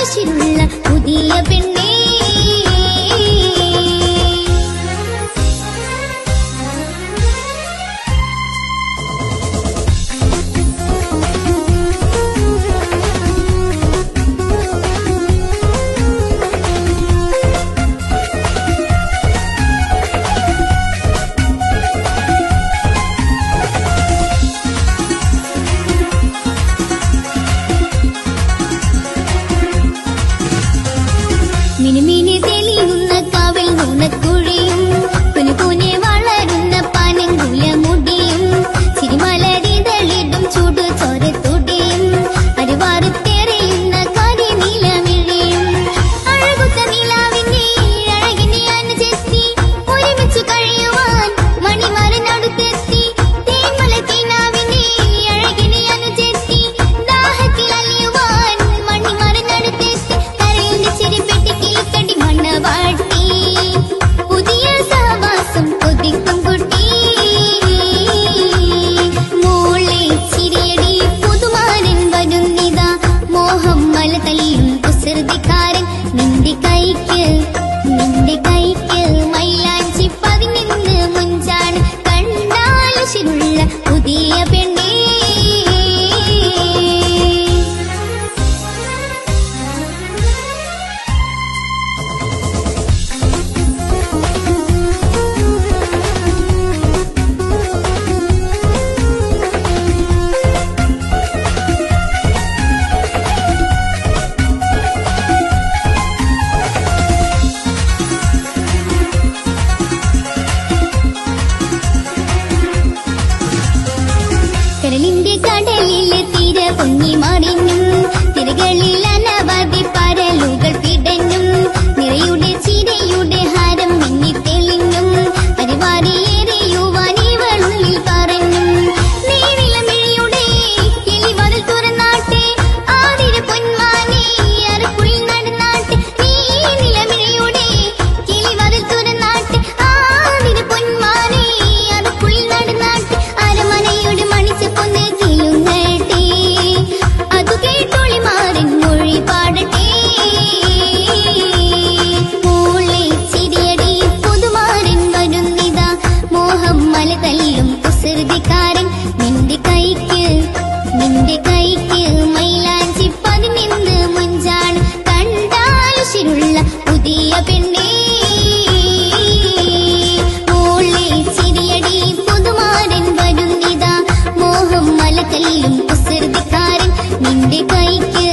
കണ്ടാലുശിരുള്ള പുതിയ പെണ്ണേ. മിനുമിനി തെളിയുന്ന കാവിൽ നുണക്കുഴിയും പുനുപുനെ വളരുന്ന പനങ്കുല മുടിയും ചിരിമലരിതളിടും ചൂടു ചോരത്തുടിയും അരിവാറുത്തെറിയുന്ന കരിനിലമിഴിയും അഴകുത്ത നിലാവിന്റെ അഴകിനെ അനുജത്തി ഒരുമിച്ചു കഴിയുവാൻ മണിമരനടുത്തെത്തി. തേന്മല കിനാവിന്റെ അഴകിനെ അനുജത്തി ദാഹത്തിൽ അലിയുവാൻ മണിമരനടുത്തെത്തി. കരയുടെ ചിരിപ്പെട്ടി മണ്ണവാട്ടി പുതിയ സഹവാസം കൊതിക്കും കുട്ടി. മോളെ ചിരിയടി പുതുമാരൻ വരുന്നിതാ മോഹം മല തല്ലും കുസൃതിക്കാരൻ. നിന്റെ കൈക്ക് മൈലാഞ്ചി പതിനിന്ന് മുഞ്ചാണ് കണ്ടാലുശിരുള്ള പുതിയ പെണ്ണേ. കടലിന്റെ കടലിലെ തീര പൊങ്ങി മറിഞ്ഞും തിരകളിൽ അനവധി പരലുകൾ പിടഞ്ഞും നിറയുടെ ചിരയുടെ ഹാരം മിന്നി തെളിഞ്ഞും പരിവാരിയേറിയുവാൻ ഇവളുള്ളിൽ പറഞ്ഞും. നീനിലമിഴിയുടെ കിളിവാതിൽ തുറന്നാട്ടെ ആതിര പൊന്മാനെ അരക്കുള്ളിൽ നടന്നാട്ടെ. നീനിലമിഴിയുടെ കിളിവാതിൽ തുറന്നാട്ടെ ആതിര പൊന്മാനെ അരക്കുള്ളിൽ നടന്നാട്ടെ. അരമനയുടെ മണിച്ചപ്പൊന്ന് കിലുങ്ങട്ടെ അതു കേട്ടോളി മാറൻ മൊഴി പാടട്ടെ. മോളെ ചിരിയടി പുതുമാരൻ വരുന്നിതാ മോഹം മല തല്ലും കുസൃതിക്കാരൻ. നിന്റെ കൈക്ക് മൈലാഞ്ചി പതിനിന്ന് മുഞ്ചാണ് കണ്ടാലുശിരുള്ള പുതിയ പെണ്ണേ. മോളെ ചിരിയടി പുതുമാരൻ വരുന്നിതാ മോഹം മല തല്ലും കുസൃതിക്കാരൻ. നിന്റെ കൈക്ക്